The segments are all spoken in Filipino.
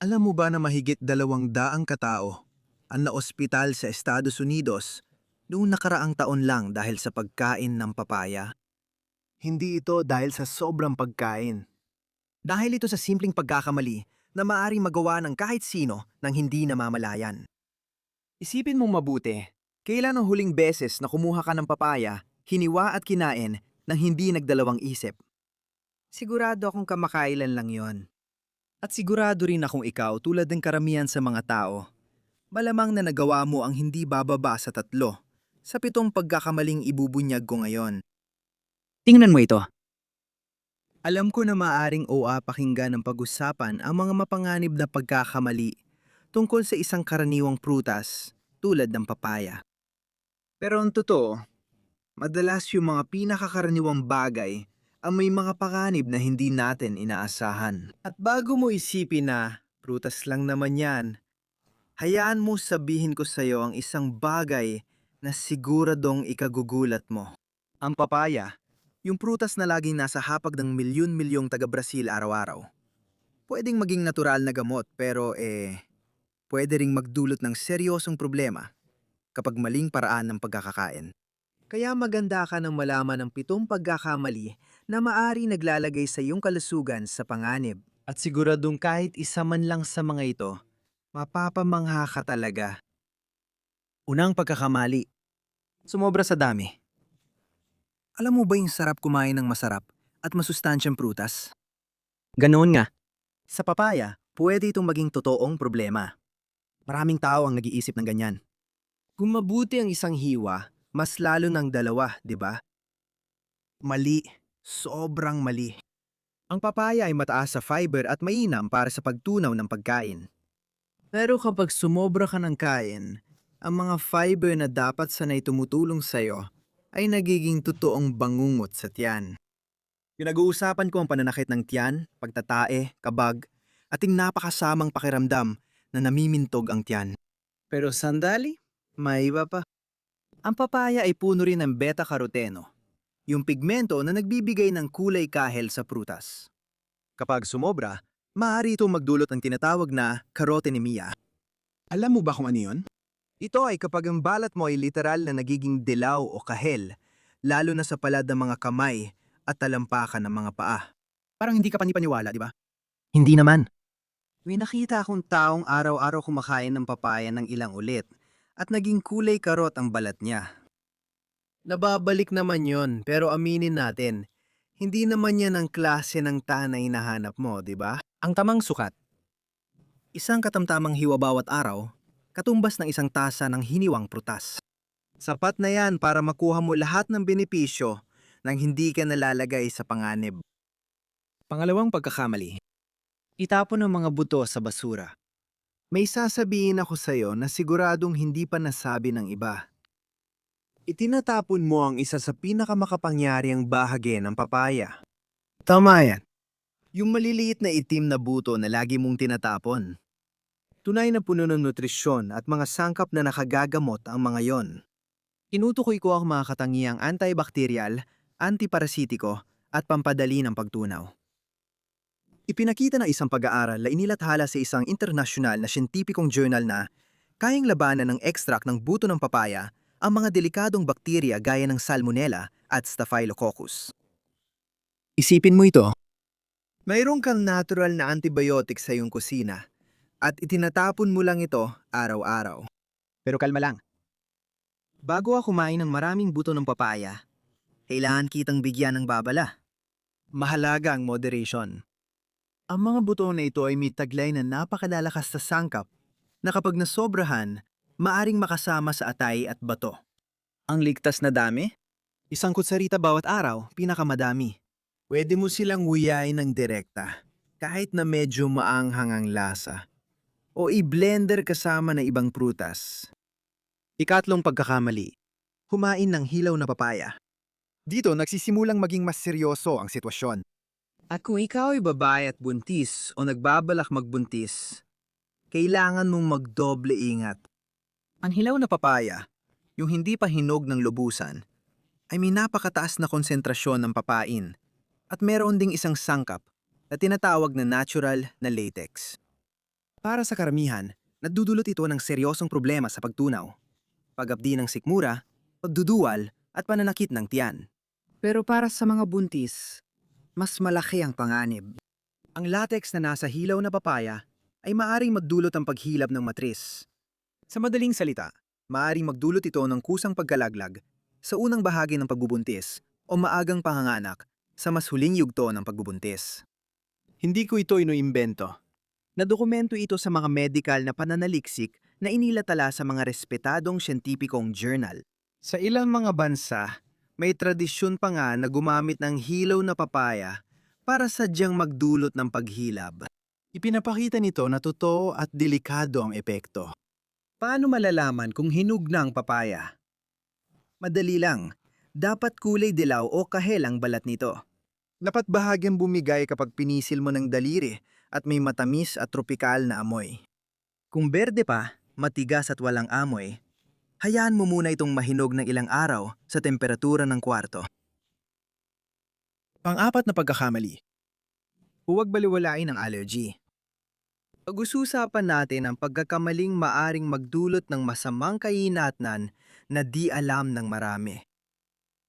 Alam mo ba na mahigit 200 katao ang naospital sa Estados Unidos noong nakaraang taon lang dahil sa pagkain ng papaya? Hindi ito dahil sa sobrang pagkain. Dahil ito sa simpleng pagkakamali na maaaring magawa ng kahit sino nang hindi namamalayan. Isipin mong mabuti, kailan ang huling beses na kumuha ka ng papaya, hiniwa at kinain nang hindi nagdalawang isip? Sigurado akong kamakailan lang yon. At sigurado rin akong ikaw tulad ng karamihan sa mga tao. Malamang na nagawa mo ang hindi bababa sa 3 sa 7 pagkakamaling ibubunyag ko ngayon. Tingnan mo ito. Alam ko na maaring pakinggan ng pag-usapan ang mga mapanganib na pagkakamali tungkol sa isang karaniwang prutas tulad ng papaya. Pero ang totoo, madalas yung mga pinakakaraniwang bagay ang may mga panganib na hindi natin inaasahan. At bago mo isipin na prutas lang naman yan, hayaan mo sabihin ko sa iyo ang isang bagay na siguradong ikagugulat mo. Ang papaya, yung prutas na laging nasa hapag ng milyon-milyong taga-Brazil araw-araw. Pwedeng maging natural na gamot pero pwede ring magdulot ng seryosong problema kapag maling paraan ng pagkakakain. Kaya maganda ka nang malaman ang 7 pagkakamali na maari naglalagay sa iyong kalusugan sa panganib. At siguradong kahit isa man lang sa mga ito, mapapamangha ka talaga. Unang pagkakamali, sumobra sa dami. Alam mo ba yung sarap kumain ng masarap at masustansyang prutas? Ganoon nga. Sa papaya, pwede itong maging totoong problema. Maraming tao ang nag-iisip ng ganyan. Kung mabuti ang isang hiwa, mas lalo ng 2, di ba? Mali. Sobrang mali. Ang papaya ay mataas sa fiber at mainam para sa pagtunaw ng pagkain. Pero kapag sumobra ka ng kain, ang mga fiber na dapat sanay tumutulong sa'yo ay nagiging totoong bangungot sa tiyan. Pinag-uusapan ko ang pananakit ng tiyan, pagtatae, kabag, at yung napakasamang pakiramdam na namimintog ang tiyan. Pero sandali, may iba pa. Ang papaya ay puno rin ng beta-caroteno, yung pigmento na nagbibigay ng kulay kahel sa prutas. Kapag sumobra, maaari itong magdulot ng tinatawag na carotenemia. Alam mo ba kung ano yun? Ito ay kapag ang balat mo ay literal na nagiging dilaw o kahel, lalo na sa palad ng mga kamay at talampakan ng mga paa. Parang hindi ka panipaniwala, di ba? Hindi naman. May nakita akong taong araw-araw kumakain ng papaya ng ilang ulit at naging kulay karot ang balat niya. Nababalik naman yon, pero aminin natin, hindi naman yan ang klase ng tanay na hanap mo, di ba? Ang tamang sukat. Isang katamtamang hiwa bawat araw, katumbas ng isang tasa ng hiniwang prutas. Sapat na yan para makuha mo lahat ng benepisyo nang hindi ka nalalagay sa panganib. Pangalawang pagkakamali. Itapon ang mga buto sa basura. May sasabihin ako sa iyo na siguradong hindi pa nasabi ng iba. Itinatapon mo ang isa sa pinakamakapangyariang bahagi ng papaya. Tama yan. Yung maliliit na itim na buto na lagi mong tinatapon. Tunay na puno ng nutrisyon at mga sangkap na nakagagamot ang mga yon. Tinutukoy ko ang mga katangiang antibacterial, antiparasitiko at pampadali ng pagtunaw. Ipinakita ng isang pag-aaral na inilathala sa isang internasyonal na siyentipikong journal na kayang labanan ng extract ng buto ng papaya ang mga delikadong bakterya gaya ng Salmonella at Staphylococcus. Isipin mo ito. Mayroon kang natural na antibiotic sa iyong kusina at itinatapon mo lang ito araw-araw. Pero kalma lang. Bago ako kumain ng maraming buto ng papaya, kailangan kitang bigyan ng babala. Mahalaga ang moderation. Ang mga buto na ito ay may taglay na napakadalakas sa sangkap na kapag nasobrahan, maaring makasama sa atay at bato. Ang ligtas na dami? Isang kutsarita bawat araw, pinakamadami. Pwede mo silang nguyain ng direkta, kahit na medyo maanghang ang lasa. O i-blender kasama ng ibang prutas. Ikatlong pagkakamali. Humain ng hilaw na papaya. Dito nagsisimulang maging mas seryoso ang sitwasyon. At kung ikaw ay babae at buntis o nagbabalak magbuntis, kailangan mong magdoble ingat. Ang hilaw na papaya, yung hindi pa hinog ng lubusan, ay may napakataas na konsentrasyon ng papain at meron ding isang sangkap na tinatawag na natural na latex. Para sa karamihan, nagdudulot ito ng seryosong problema sa pagtunaw, pag-abdi ng sikmura, pagduduwal, at pananakit ng tiyan. Pero para sa mga buntis, mas malaki ang panganib. Ang latex na nasa hilaw na papaya ay maaring magdulot ng paghilab ng matris. Sa madaling salita, maaring magdulot ito ng kusang pagkalaglag sa unang bahagi ng pagbubuntis o maagang panganganak sa mas huling yugto ng pagbubuntis. Hindi ko ito inoimbento. Nadokumento ito sa mga medical na pananaliksik na inilatala sa mga respetadong siyentipikong journal. Sa ilang mga bansa, may tradisyon pa nga na gumamit ng hilaw na papaya para sadyang magdulot ng paghilab. Ipinapakita nito na totoo at delikado ang epekto. Paano malalaman kung hinug na ang papaya? Madali lang. Dapat kulay dilaw o kahel ang balat nito. Dapat bahagyang bumigay kapag pinisil mo ng daliri at may matamis at tropikal na amoy. Kung berde pa, matigas at walang amoy, hayaan mo muna itong mahinog ng ilang araw sa temperatura ng kwarto. Pang-apat na pagkakamali. Huwag baliwalain ang allergy. Pag-usapan natin ang pagkakamaling maaring magdulot ng masamang kahinatnan na di alam ng marami.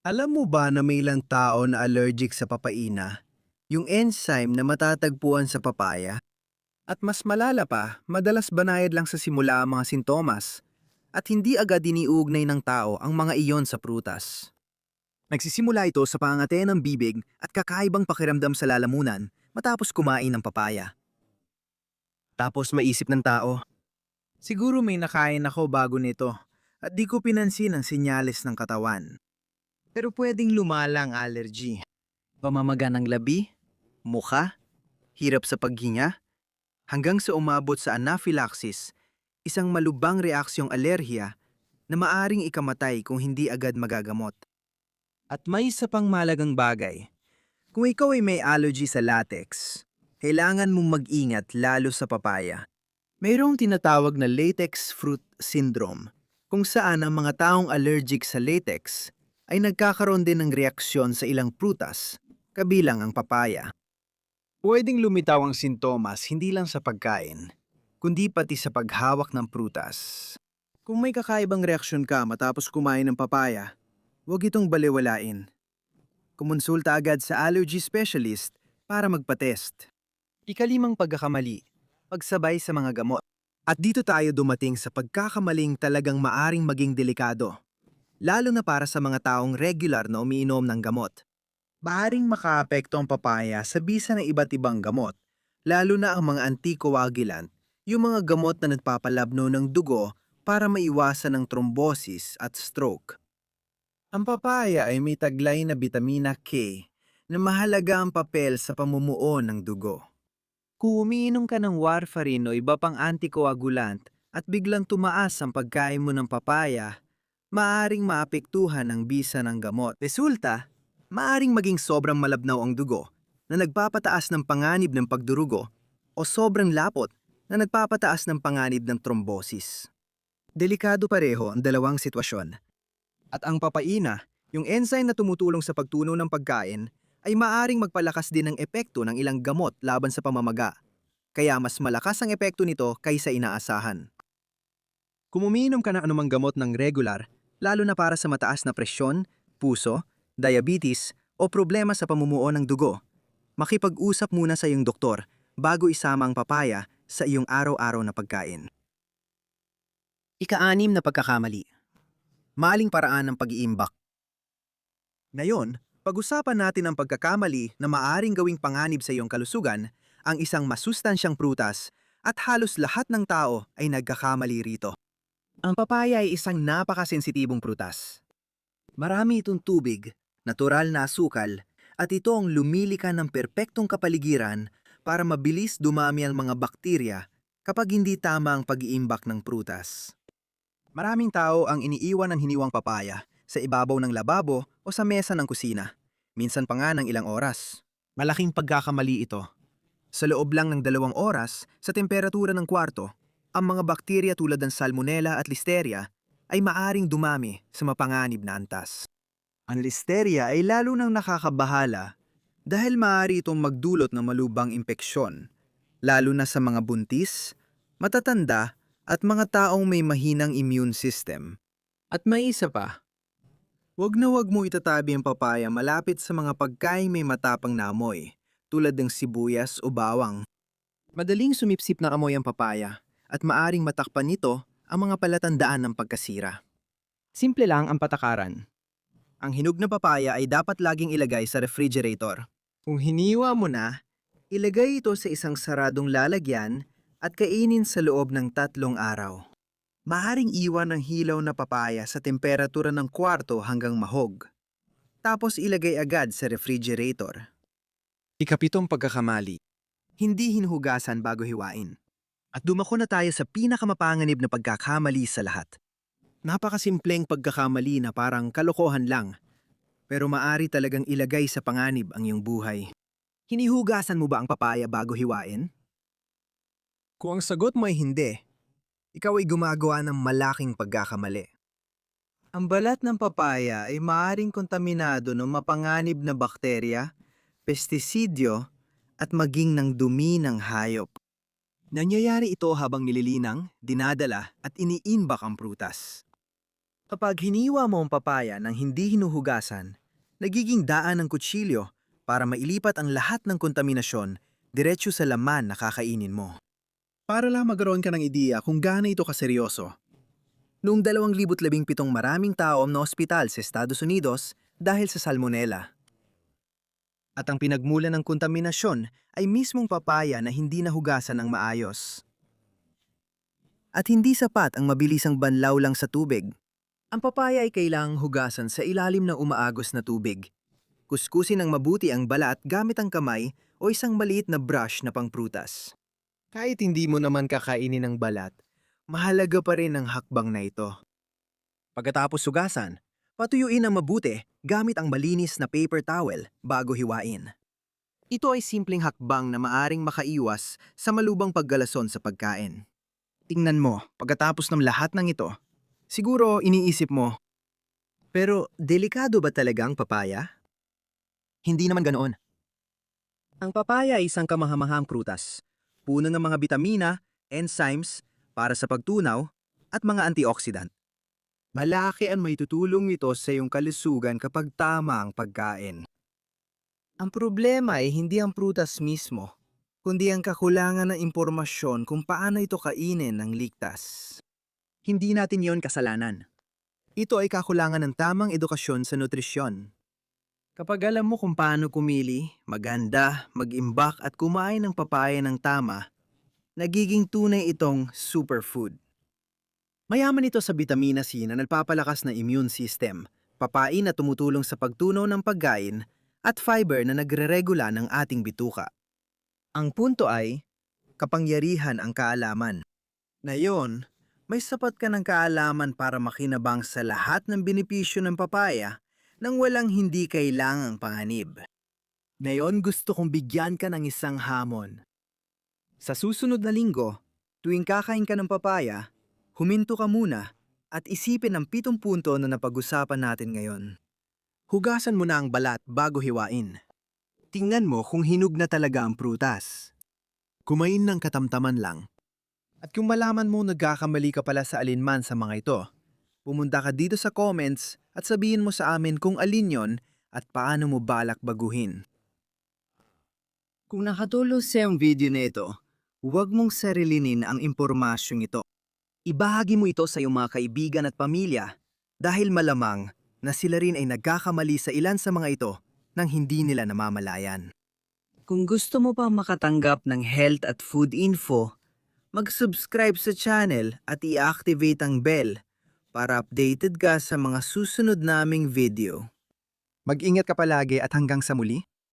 Alam mo ba na may ilang tao na allergic sa papaina, yung enzyme na matatagpuan sa papaya? At mas malala pa, madalas banayad lang sa simula ang mga sintomas at hindi agad iniugnay ng tao ang mga iyon sa prutas. Nagsisimula ito sa pangate ng bibig at kakaibang pakiramdam sa lalamunan matapos kumain ng papaya. Tapos maisip ng tao, siguro may nakain ako bago nito at di ko pinansin ang senyales ng katawan. Pero pwedeng lumala ang allergy. Pamamaga ng labi, mukha, hirap sa paghinga, hanggang sa umabot sa anaphylaxis, isang malubhang reaksyong alerhiya na maaring ikamatay kung hindi agad magagamot. At may isa pang malagang bagay. Kung ikaw ay may allergy sa latex, kailangan mong mag-ingat lalo sa papaya. Mayroong tinatawag na latex fruit syndrome, kung saan ang mga taong allergic sa latex ay nagkakaroon din ng reaksyon sa ilang prutas, kabilang ang papaya. Pwedeng lumitaw ang sintomas hindi lang sa pagkain, kundi pati sa paghawak ng prutas. Kung may kakaibang reaksyon ka matapos kumain ng papaya, huwag itong baliwalain. Kumonsulta agad sa allergy specialist para magpa-test. Ikalimang pagkakamali, pagsabay sa mga gamot. At dito tayo dumating sa pagkakamaling talagang maaring maging delikado, lalo na para sa mga taong regular na umiinom ng gamot. Maaring makaapekto ang papaya sa bisa ng iba't ibang gamot, lalo na ang mga anticoagulant, yung mga gamot na nagpapalabno ng dugo para maiwasan ng thrombosis at stroke. Ang papaya ay may taglay na bitamina K na mahalaga ang papel sa pamumuo ng dugo. Kung umiinom ka ng warfarin o iba pang anticoagulant at biglang tumaas ang pagkain mo ng papaya, maaring maapektuhan ang bisa ng gamot. Resulta, maaring maging sobrang malabnaw ang dugo na nagpapataas ng panganib ng pagdurugo o sobrang lapot na nagpapataas ng panganib ng thrombosis. Delikado pareho ang dalawang sitwasyon. At ang papaina, yung enzyme na tumutulong sa pagtunaw ng pagkain, ay maaring magpalakas din ng epekto ng ilang gamot laban sa pamamaga. Kaya mas malakas ang epekto nito kaysa inaasahan. Kung umiinom ka ng anumang gamot ng regular, lalo na para sa mataas na presyon, puso, diabetes o problema sa pamumuo ng dugo, makipag-usap muna sa iyong doktor bago isama ang papaya sa iyong araw-araw na pagkain. Ika-anim na pagkakamali. Maling paraan ng pag-iimbak. Ngayon, pag-usapan natin ang pagkakamali na maaring gawing panganib sa iyong kalusugan, ang isang masustansyang prutas, at halos lahat ng tao ay nagkakamali rito. Ang papaya ay isang napakasensitibong prutas. Marami itong tubig, natural na asukal, at ito ang lumilika ng perpektong kapaligiran para mabilis dumami ang mga bakterya kapag hindi tama ang pag-iimbak ng prutas. Maraming tao ang iniiwan ng hiniwang papaya sa ibabaw ng lababo o sa mesa ng kusina, minsan pa nga ng ilang oras. Malaking pagkakamali ito. Sa loob lang ng 2 oras, sa temperatura ng kwarto, ang mga bakterya tulad ng Salmonella at Listeria ay maaring dumami sa mapanganib na antas. Ang Listeria ay lalo nang nakakabahala dahil maaari itong magdulot ng malubhang impeksyon, lalo na sa mga buntis, matatanda, at mga taong may mahinang immune system. At may isa pa. Huwag na huwag mo itatabi ang papaya malapit sa mga pagkain may matapang na amoy, tulad ng sibuyas o bawang. Madaling sumipsip na amoy ang papaya at maaring matakpan nito ang mga palatandaan ng pagkasira. Simple lang ang patakaran. Ang hinog na papaya ay dapat laging ilagay sa refrigerator. Kung hiniwa mo na, ilagay ito sa isang saradong lalagyan at kainin sa loob ng 3 araw. Maaaring iwan ang hilaw na papaya sa temperatura ng 4 hanggang mahog. Tapos ilagay agad sa refrigerator. Ikapitong pagkakamali. Hindi hinuhugasan bago hiwain. At dumako na tayo sa pinakamapanganib na pagkakamali sa lahat. Napakasimpleng pagkakamali na parang kalokohan lang, pero maari talagang ilagay sa panganib ang iyong buhay. Hinihugasan mo ba ang papaya bago hiwain? Kung ang sagot mo ay hindi, ikaw ay gumagawa ng malaking pagkakamali. Ang balat ng papaya ay maaaring kontaminado ng mapanganib na bakterya, pestisidyo, at maging ng dumi ng hayop. Nangyayari ito habang nililinang, dinadala, at iniimbak ang prutas. Kapag hiniwa mo ang papaya nang hindi hinuhugasan, nagiging daan ng kutsilyo para mailipat ang lahat ng kontaminasyon diretso sa laman na kakainin mo. Para lang magkaroon ka ng ideya kung gaano ito kaseryoso. Noong 2017 maraming tao na ospital sa Estados Unidos dahil sa salmonella. At ang pinagmulan ng kontaminasyon ay mismong papaya na hindi nahugasan ng maayos. At hindi sapat ang mabilisang banlaw lang sa tubig. Ang papaya ay kailangang hugasan sa ilalim ng umaagos na tubig. Kuskusin ng mabuti ang balat gamit ang kamay o isang maliit na brush na pangprutas. Kahit hindi mo naman kakainin ang balat, mahalaga pa rin ang hakbang na ito. Pagkatapos hugasan, patuyuin ang mabuti gamit ang malinis na paper towel bago hiwain. Ito ay simpleng hakbang na maaring makaiwas sa malubang paggalason sa pagkain. Tingnan mo, pagkatapos ng lahat ng ito, siguro iniisip mo, pero delikado ba talaga ang papaya? Hindi naman ganoon. Ang papaya ay isang kamahamahang prutas, puno ng mga bitamina, enzymes, para sa pagtunaw, at mga antioxidant. Malaki ang maitutulong nito sa iyong kalusugan kapag tama ang pagkain. Ang problema ay hindi ang prutas mismo, kundi ang kakulangan ng impormasyon kung paano ito kainin ng ligtas. Hindi natin yon kasalanan. Ito ay kakulangan ng tamang edukasyon sa nutrisyon. Kapag alam mo kung paano kumili, maganda, mag-imbak at kumain ng papaya ng tama, nagiging tunay itong superfood. Mayaman ito sa vitamina C na nagpapalakas ng immune system, papain na tumutulong sa pagtunaw ng pagkain, at fiber na nagreregula ng ating bituka. Ang punto ay, kapangyarihan ang kaalaman. Ngayon, may sapat ka ng kaalaman para makinabang sa lahat ng benepisyo ng papaya nang walang hindi kailangang panganib. Ngayon gusto kong bigyan ka ng isang hamon. Sa susunod na linggo, tuwing kakain ka ng papaya, huminto ka muna at isipin ang 7 punto na napag-usapan natin ngayon. Hugasan mo na ang balat bago hiwain. Tingnan mo kung hinog na talaga ang prutas. Kumain ng katamtaman lang. At kung malaman mo nagkakamali ka pala sa alinman sa mga ito, pumunta ka dito sa comments at sabihin mo sa amin kung alin yon at paano mo balak baguhin. Kung nakatulong sa iyong video na ito, huwag mong sarilinin ang impormasyong ito. Ibahagi mo ito sa iyong mga kaibigan at pamilya dahil malamang na sila rin ay nagkakamali sa ilan sa mga ito nang hindi nila namamalayan. Kung gusto mo pang makatanggap ng health at food info, mag-subscribe sa channel at i-activate ang bell para updated ka sa mga susunod naming video. Mag-ingat ka palagi at hanggang sa muli.